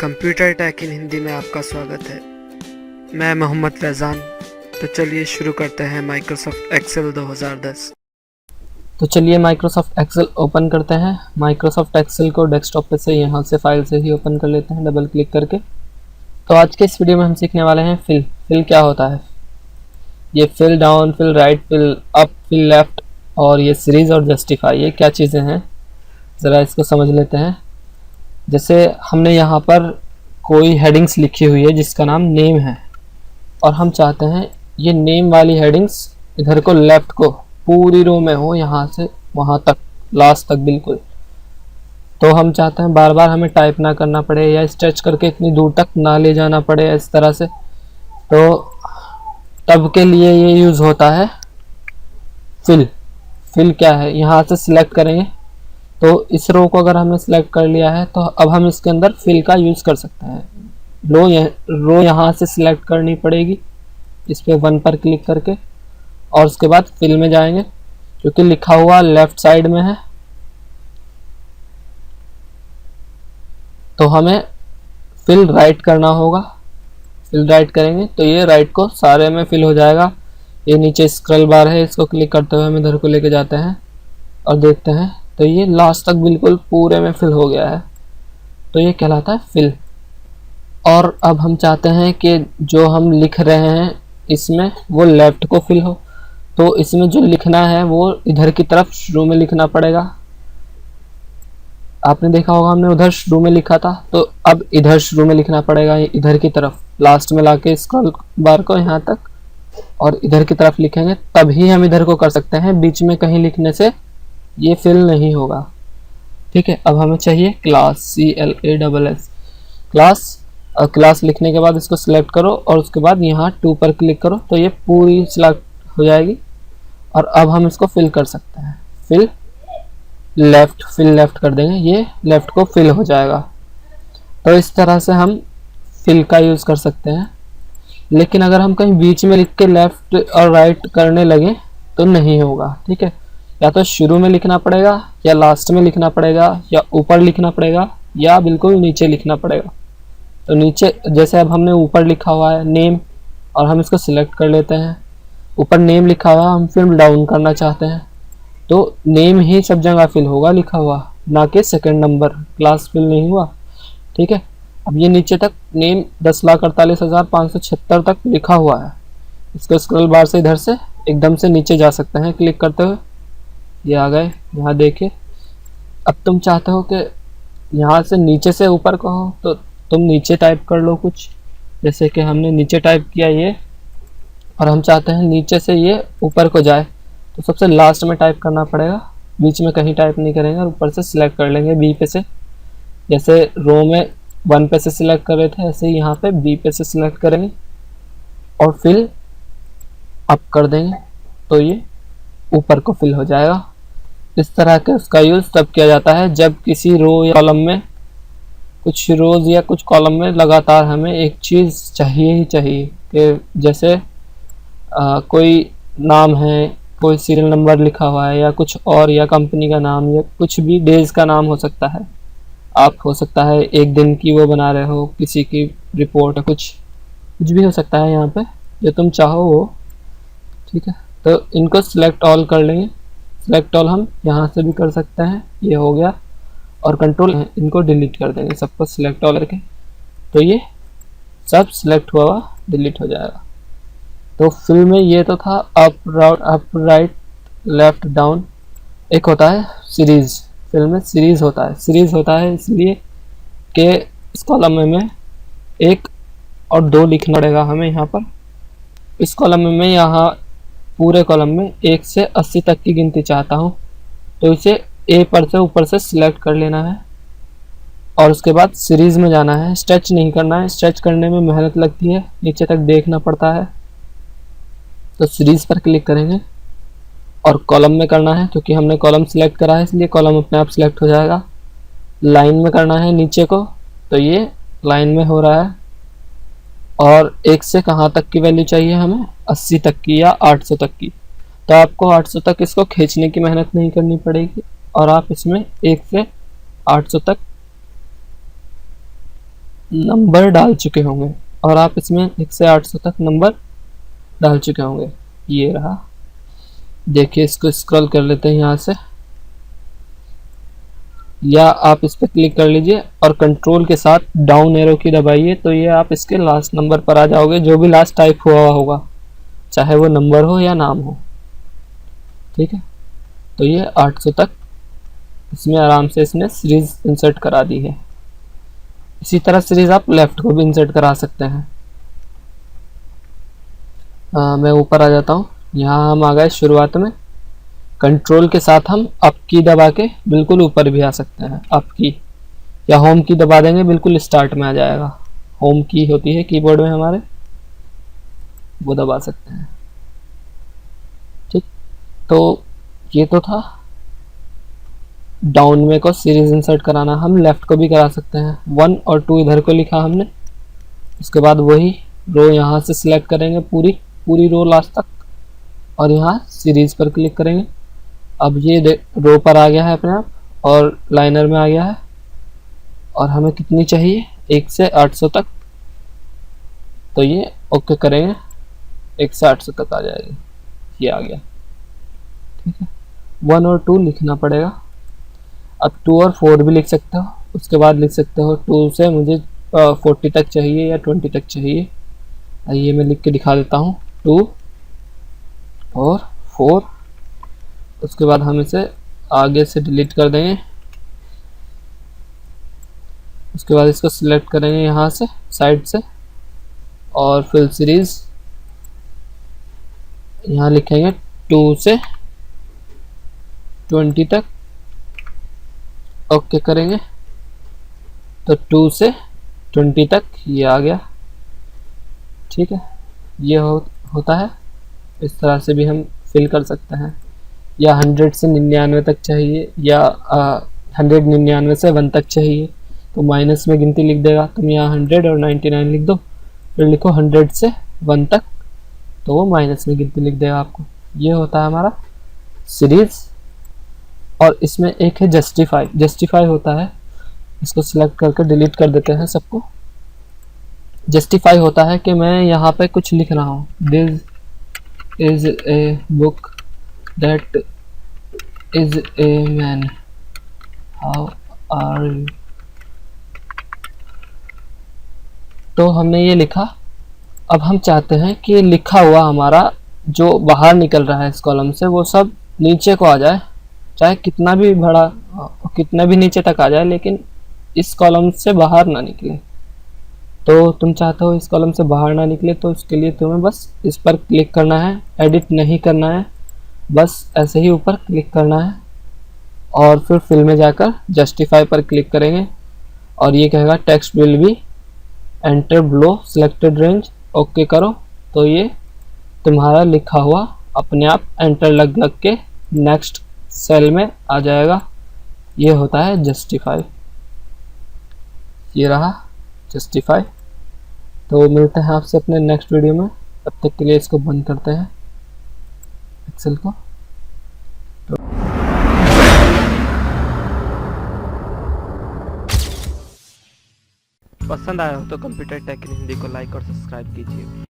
Computer take इन हिंदी में आपका स्वागत है। मैं मोहम्मद फैज़ान। तो चलिए शुरू करते हैं माइक्रोसॉफ्ट एक्सेल 2010। तो चलिए माइक्रोसॉफ्ट एक्सेल ओपन करते हैं। माइक्रोसॉफ्ट एक्सेल को डेस्कटॉप पे से यहाँ से फाइल से ही ओपन कर लेते हैं डबल क्लिक करके। तो आज के इस वीडियो में हम सीखने वाले हैं फिल क्या होता है। ये fill down, fill right, fill up, fill left और ये सीरीज और जस्टिफाई, ये क्या चीज़ें हैं ज़रा इसको समझ लेते हैं। जैसे हमने यहाँ पर कोई हेडिंग्स लिखी हुई है जिसका नाम नेम है और हम चाहते हैं ये नेम वाली हेडिंग्स इधर को लेफ्ट को पूरी रो में हो, यहाँ से वहाँ तक लास्ट तक बिल्कुल। तो हम चाहते हैं बार बार हमें टाइप ना करना पड़े या स्ट्रेच करके इतनी दूर तक ना ले जाना पड़े इस तरह से। तो तब के लिए ये यूज़ होता है फिल क्या है, यहाँ से सिलेक्ट करेंगे तो इस रो को अगर हमने सिलेक्ट कर लिया है तो अब हम इसके अंदर फिल का यूज़ कर सकते हैं। रो यहाँ से सिलेक्ट करनी पड़ेगी, इस पर 1 पर क्लिक करके और उसके बाद फिल में जाएंगे क्योंकि लिखा हुआ लेफ्ट साइड में है। तो हमें फिल राइट करना होगा। फिल राइट करेंगे तो ये राइट को सारे में फिल हो जाएगा। ये नीचे स्क्रॉल बार है, इसको क्लिक करते हुए हम इधर को लेके जाते हैं और देखते हैं तो ये लास्ट तक बिल्कुल पूरे में फिल हो गया है। तो ये कहलाता है फिल। और अब हम चाहते हैं कि जो हम लिख रहे हैं इसमें वो लेफ्ट को फिल हो, तो इसमें जो लिखना है वो इधर की तरफ शुरू में लिखना पड़ेगा। आपने देखा होगा हमने उधर शुरू में लिखा था, तो अब इधर शुरू में लिखना पड़ेगा, इधर की तरफ लास्ट में लाके स्क्रॉल बार को यहाँ तक और इधर की तरफ लिखेंगे तभी हम इधर को कर सकते हैं। बीच में कहीं लिखने से ये फिल नहीं होगा। ठीक है, अब हमें चाहिए क्लास, CLASS क्लास। क्लास लिखने के बाद इसको सिलेक्ट करो और उसके बाद यहाँ 2 पर क्लिक करो तो ये पूरी सिलेक्ट हो जाएगी। और अब हम इसको फिल कर सकते हैं। फिल लेफ्ट कर देंगे, ये लेफ्ट को फिल हो जाएगा। तो इस तरह से हम फिल का यूज़ कर सकते हैं। लेकिन अगर हम कहीं बीच में लिख के लेफ्ट और राइट करने लगे तो नहीं होगा। ठीक है, या तो शुरू में लिखना पड़ेगा या लास्ट में लिखना पड़ेगा या ऊपर लिखना पड़ेगा या बिल्कुल नीचे लिखना पड़ेगा। तो नीचे जैसे अब हमने ऊपर लिखा हुआ है नेम और हम इसको सिलेक्ट कर लेते हैं। ऊपर नेम लिखा हुआ है, हम फिल डाउन करना चाहते हैं तो नेम ही सब जगह फिल होगा लिखा हुआ, ना कि सेकंड नंबर। क्लास फिल नहीं हुआ। ठीक है, अब ये नीचे तक नेम 10,48,576 तक लिखा हुआ है। इसको स्क्रॉल बार से इधर से एकदम से नीचे जा सकते हैं क्लिक करते हुए। ये आ गए, यहाँ देखिए। अब तुम चाहते हो कि यहाँ से नीचे से ऊपर को हो तो तुम नीचे टाइप कर लो कुछ, जैसे कि हमने नीचे टाइप किया ये, और हम चाहते हैं नीचे से ये ऊपर को जाए तो सबसे लास्ट में टाइप करना पड़ेगा, बीच में कहीं टाइप नहीं करेंगे। और ऊपर से सिलेक्ट कर लेंगे बी पे से, जैसे रो में 1 पे से सिलेक्ट कर रहे थे ऐसे यहाँ पे बी पे से सिलेक्ट करेंगे और फिल अप कर देंगे तो ये ऊपर को फिल हो जाएगा। इस तरह के उसका यूज़ तब किया जाता है जब किसी रो या कॉलम में, कुछ रोज़ या कुछ कॉलम में लगातार हमें एक चीज़ चाहिए ही चाहिए कि जैसे कोई नाम है, कोई सीरियल नंबर लिखा हुआ है या कुछ और, या कंपनी का नाम या कुछ भी डेज का नाम हो सकता है। आप हो सकता है एक दिन की वो बना रहे हो, किसी की रिपोर्ट, कुछ भी हो सकता है यहाँ पे जो तुम चाहो वो। ठीक है, तो इनको सिलेक्ट ऑल कर लेंगे। सिलेक्ट ऑल हम यहाँ से भी कर सकते हैं, ये हो गया। और कंट्रोल इनको डिलीट कर देंगे सबको सिलेक्ट ऑल करके, तो ये सब सिलेक्ट हुआ डिलीट हो जाएगा। तो फिल में ये तो था अप राइट लेफ्ट डाउन। एक होता है सीरीज। फिल में सीरीज होता है इसलिए कि इस कॉलम में 1 और 2 लिखना पड़ेगा हमें यहाँ पर। इस कॉलम में मैं यहाँ पूरे कॉलम में 1 से 80 तक की गिनती चाहता हूँ, तो इसे ए पर से ऊपर से सिलेक्ट कर लेना है और उसके बाद सीरीज़ में जाना है। स्ट्रेच नहीं करना है, स्ट्रेच करने में मेहनत लगती है, नीचे तक देखना पड़ता है। तो सीरीज़ पर क्लिक करेंगे और कॉलम में करना है, क्योंकि हमने कॉलम सिलेक्ट करा है इसलिए कॉलम अपने आप सिलेक्ट हो जाएगा। लाइन में करना है नीचे को, तो ये लाइन में हो रहा है। और 1 से कहाँ तक की वैल्यू चाहिए हमें, 80 तक की या 800 तक की। तो आपको 800 तक इसको खींचने की मेहनत नहीं करनी पड़ेगी और आप इसमें 1 से 800 तक नंबर डाल चुके होंगे और आप इसमें 1 से 800 तक नंबर डाल चुके होंगे। ये रहा, देखिए इसको स्क्रॉल कर लेते हैं यहाँ से, या आप इस पर क्लिक कर लीजिए और कंट्रोल के साथ डाउन एरो की दबाइए, तो ये आप इसके लास्ट नंबर पर आ जाओगे, जो भी लास्ट टाइप हुआ होगा, चाहे वो नंबर हो या नाम हो। ठीक है, तो ये 800 तक इसमें आराम से इसने सीरीज इंसर्ट करा दी है। इसी तरह सीरीज आप लेफ्ट को भी इंसर्ट करा सकते हैं। मैं ऊपर आ जाता हूँ, यहाँ हम आ गए शुरुआत में। कंट्रोल के साथ हम अप की दबा के बिल्कुल ऊपर भी आ सकते हैं, अप की, या होम की दबा देंगे बिल्कुल स्टार्ट में आ जाएगा। होम की होती है कीबोर्ड में हमारे, वो दबा सकते हैं। ठीक, तो ये तो था डाउन में को सीरीज इंसर्ट कराना। हम लेफ्ट को भी करा सकते हैं। 1 और 2 इधर को लिखा हमने, उसके बाद वही रो यहाँ से सिलेक्ट करेंगे, पूरी रो लास्ट तक, और यहाँ सीरीज पर क्लिक करेंगे। अब ये रो पर आ गया है अपने आप और लाइनर में आ गया है, और हमें कितनी चाहिए 1 से 800 तक, तो ये ओके करेंगे, 1 से 800 तक आ जाएगी, ये आ गया। ठीक है, 1 और 2 लिखना पड़ेगा। अब 2 और 4 भी लिख सकते हो, उसके बाद लिख सकते हो 2 से मुझे 40 तक चाहिए या 20 तक चाहिए। ये मैं लिख के दिखा देता हूँ, 2 और 4। उसके बाद हम इसे आगे से डिलीट कर देंगे। उसके बाद इसको सिलेक्ट करेंगे यहाँ से साइड से, और फिल सीरीज यहाँ लिखेंगे 2 से 20 तक, ओके करेंगे, तो 2 से 20 तक ये आ गया। ठीक है, ये होता है। इस तरह से भी हम फिल कर सकते हैं, या 100 से 99 तक चाहिए, या 199 से 1 तक चाहिए, तो माइनस में गिनती लिख देगा। तुम यहाँ 100 और 99 लिख दो, फिर लिखो 100 से 1 तक, तो वो माइनस में गिनती लिख देगा आपको। ये होता है हमारा सीरीज। और इसमें एक है जस्टिफाई होता है, इसको सिलेक्ट करके डिलीट कर देते हैं सबको। जस्टिफाई होता है कि मैं यहाँ पे कुछ लिख रहा हूँ, this is a book that is a man, how are you. तो हमने ये लिखा। अब हम चाहते हैं कि लिखा हुआ हमारा जो बाहर निकल रहा है इस कॉलम से, वो सब नीचे को आ जाए, चाहे कितना भी बड़ा, कितना भी नीचे तक आ जाए, लेकिन इस कॉलम से बाहर ना निकले। तो तुम चाहते हो इस कॉलम से बाहर ना निकले, तो इसके लिए तुम्हें बस इस पर क्लिक करना है, एडिट नहीं करना है, बस ऐसे ही ऊपर क्लिक करना है, और फिर फिल में जाकर जस्टिफाई पर क्लिक करेंगे, और ये कहेगा text will be enter below selected range, okay करो, तो ये तुम्हारा लिखा हुआ अपने आप एंटर लग के नेक्स्ट सेल में आ जाएगा। ये होता है जस्टिफाई। ये रहा जस्टिफाई। तो मिलते हैं आपसे अपने नेक्स्ट वीडियो में, तब तक के लिए इसको बंद करते हैं एक्सेल को। पसंद आया हो तो कंप्यूटर टेक इन हिंदी को लाइक और सब्सक्राइब कीजिए।